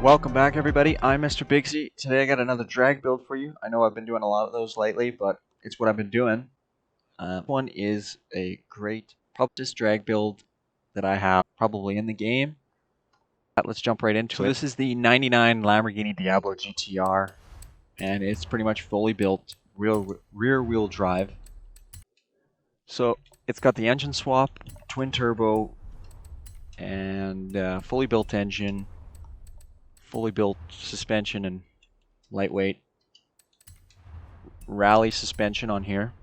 Welcome back, everybody. I'm Mr. Bigsy. Today I got another drag build for you. I know I've been doing a lot of those lately, but it's what I've been doing. One is a great this drag build that I have probably in the game. Let's jump right into it. So this is the 99 Lamborghini Diablo GTR, and it's pretty much fully built, rear-wheel drive. So it's got the engine swap, twin turbo, and fully built engine. Fully built suspension and lightweight rally suspension on here.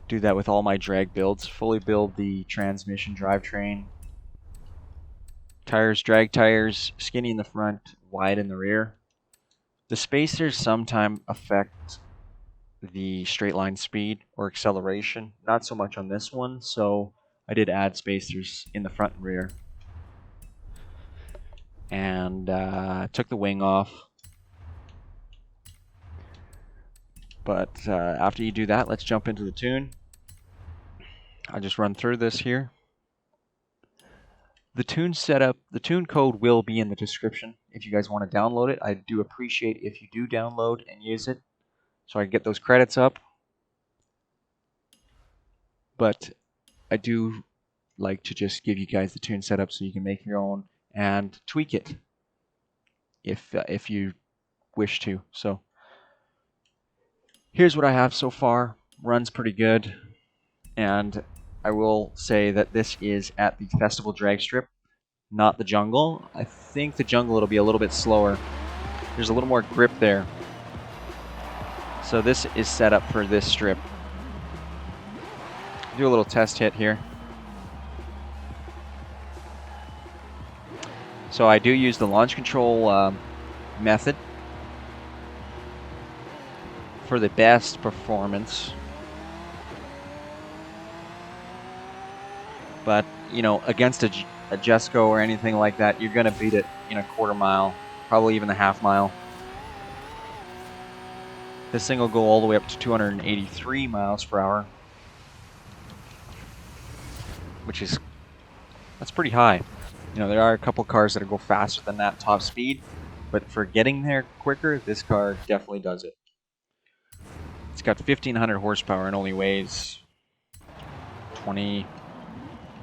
Do that with all my drag builds. Fully build the transmission drivetrain. Tires, drag tires, skinny in the front, wide in the rear. The spacers sometimes affect the straight line speed or acceleration. Not so much on this one, so I did add spacers in the front and rear. And took the wing off. But after you do that, let's jump into the tune. I'll just run through this here. The tune setup, the tune code will be in the description if you guys want to download it. I do appreciate if you do download and use it so I can get those credits up. But I do like to just give you guys the tune setup so you can make your own and tweak it if you wish to. So here's what I have so far. Runs pretty good. And I will say that this is at the Festival Drag Strip, not the Jungle. I think the Jungle it'll be a little bit slower. There's a little more grip there. So this is set up for this strip. Do a little test hit here. So I do use the launch control method for the best performance. But, you know, against a Jesco or anything like that, you're going to beat it in a quarter mile, probably even a half mile. This thing will go all the way up to 283 miles per hour, that's pretty high. You know, there are a couple cars that go faster than that top speed, but for getting there quicker, this car definitely does it. It's got 1,500 horsepower and only weighs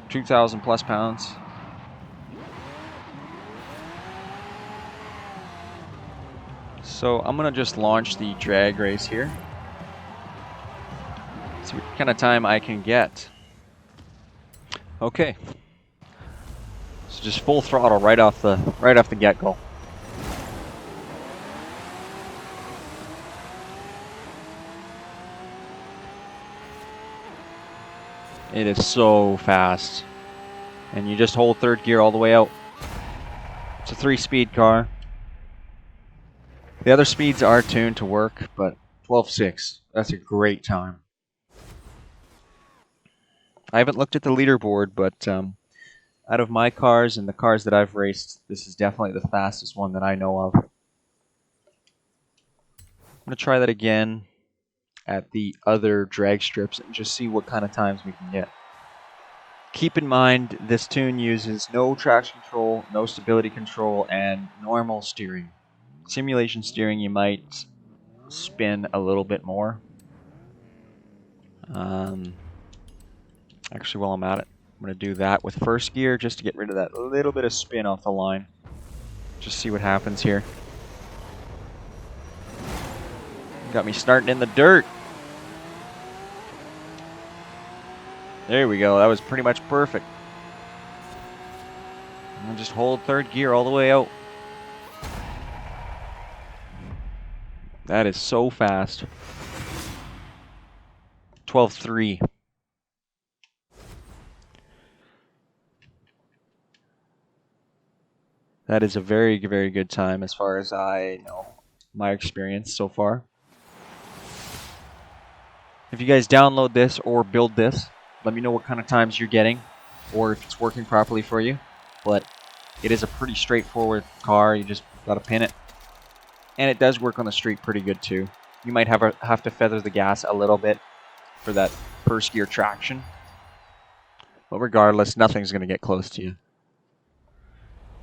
2,000 plus pounds. So I'm gonna just launch the drag race here. See what kind of time I can get. Okay. So just full throttle right off the get-go. It is so fast. And you just hold third gear all the way out. It's a 3-speed car. The other speeds are tuned to work, but 12.6, that's a great time. I haven't looked at the leaderboard, but out of my cars and the cars that I've raced, this is definitely the fastest one that I know of. I'm going to try that again at the other drag strips and just see what kind of times we can get. Keep in mind, this tune uses no traction control, no stability control, and normal steering. Simulation steering, you might spin a little bit more. Actually, while I'm at it, I'm going to do that with first gear just to get rid of that little bit of spin off the line. Just see what happens here. Got me starting in the dirt. There we go. That was pretty much perfect. I'll just hold third gear all the way out. That is so fast. 12.3. That is a very, very good time as far as I know. My experience so far. If you guys download this or build this, let me know what kind of times you're getting or if it's working properly for you. But it is a pretty straightforward car. You just got to pin it. And it does work on the street pretty good too. You might have to feather the gas a little bit for that first gear traction. But regardless, nothing's going to get close to you.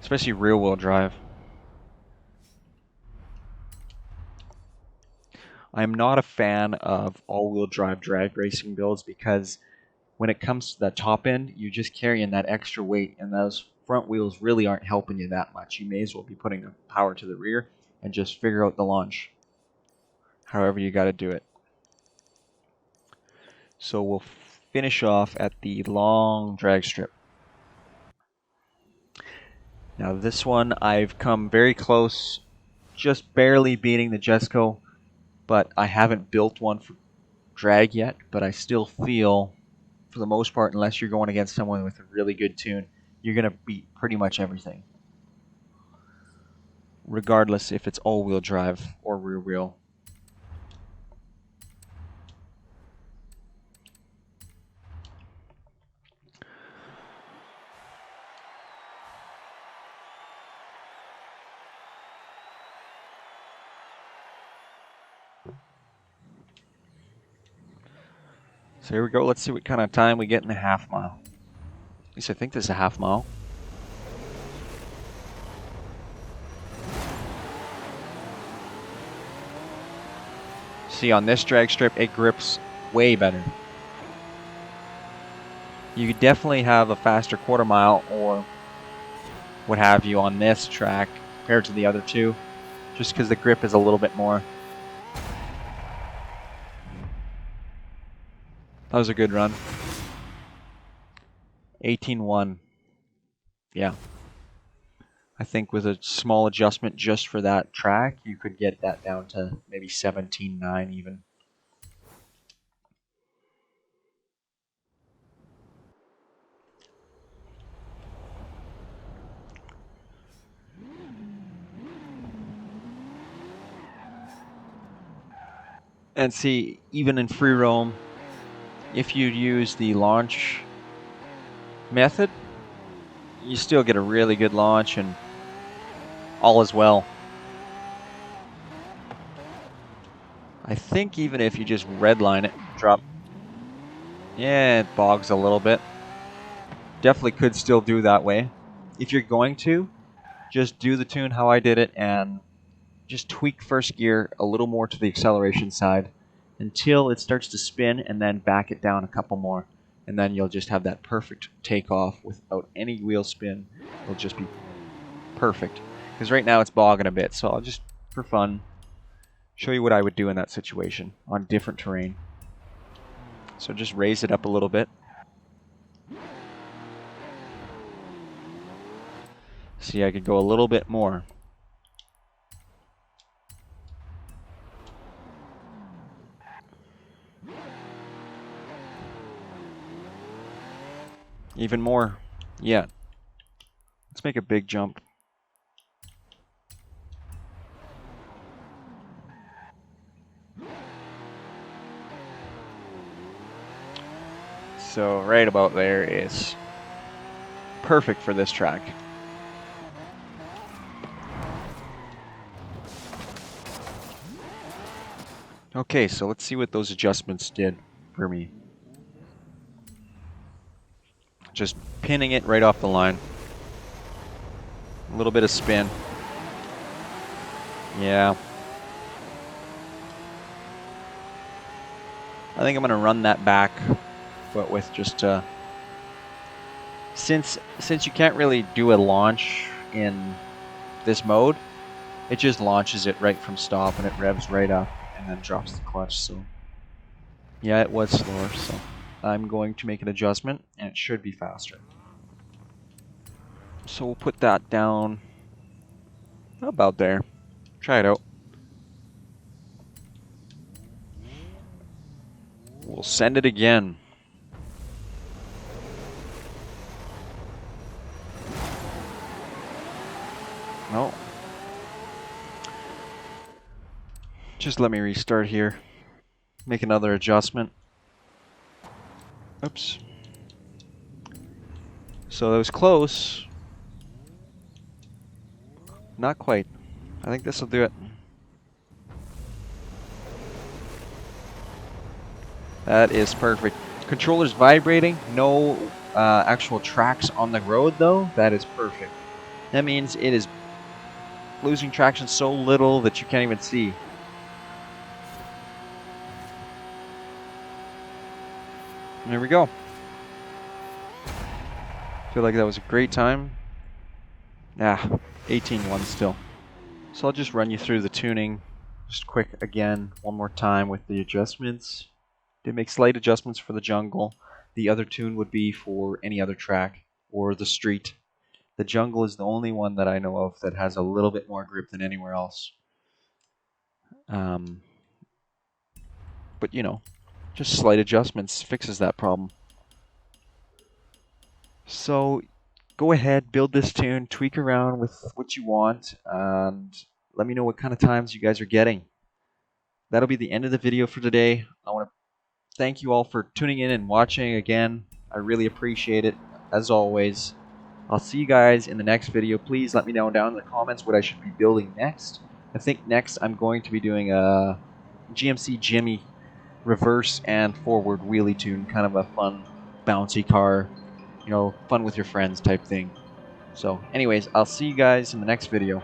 Especially rear wheel drive. I'm not a fan of all-wheel drive drag racing builds because when it comes to that top end, you're just carrying that extra weight, and those front wheels really aren't helping you that much. You may as well be putting the power to the rear and just figure out the launch. However you got to do it. So we'll finish off at the long drag strip. Now this one I've come very close, just barely beating the Jesco, but I haven't built one for drag yet, but I still feel, for the most part, unless you're going against someone with a really good tune, you're going to beat pretty much everything. Regardless if it's all-wheel drive or rear wheel. So here we go. Let's see what kind of time we get in a half mile. At least I think this is a half mile. See, on this drag strip, it grips way better. You could definitely have a faster quarter mile or what have you on this track compared to the other two, just because the grip is a little bit more. That was a good run. 18-1. Yeah. I think with a small adjustment just for that track, you could get that down to maybe 17-9 even. And see, even in free roam, if you use the launch method, you still get a really good launch and all is well. I think even if you just redline it, drop, yeah, it bogs a little bit. Definitely could still do that way. If you're going to, just do the tune how I did it and just tweak first gear a little more to the acceleration side until it starts to spin and then back it down a couple more. And then you'll just have that perfect takeoff without any wheel spin. It'll just be perfect. Because right now it's bogging a bit, so I'll just, for fun, show you what I would do in that situation on different terrain. So just raise it up a little bit. See, I could go a little bit more. Even more. Yeah. Let's make a big jump. So right about there is perfect for this track. Okay, so let's see what those adjustments did for me. Just pinning it right off the line. A little bit of spin. Yeah. I think I'm going to run that back, but with just since you can't really do a launch in this mode, it just launches it right from stop and it revs right up and then drops the clutch. So yeah, it was slower, so I'm going to make an adjustment and it should be faster. So we'll put that down about there. Try it out. We'll send it again. No. Just let me restart here. make another adjustment. Oops. So that was close. Not quite. I think this will do it. That is perfect. Controller's vibrating. No actual tracks on the road though. That is perfect. That means it is losing traction so little that you can't even see. And there we go. Feel like that was a great time. 18-1 still. So I'll just run you through the tuning just quick again one more time with the adjustments. Did make slight adjustments for the jungle. The other tune would be for any other track or the street. The jungle is the only one that I know of that has a little bit more grip than anywhere else. But you know, just slight adjustments fixes that problem. So go ahead, build this tune, tweak around with what you want, and let me know what kind of times you guys are getting. That'll be the end of the video for today. I want to thank you all for tuning in and watching again. I really appreciate it, as always. I'll see you guys in the next video. Please let me know down in the comments what I should be building next. I think next I'm going to be doing a GMC Jimmy reverse and forward wheelie tune, kind of a fun, bouncy car, you know, fun with your friends type thing. So anyways, I'll see you guys in the next video.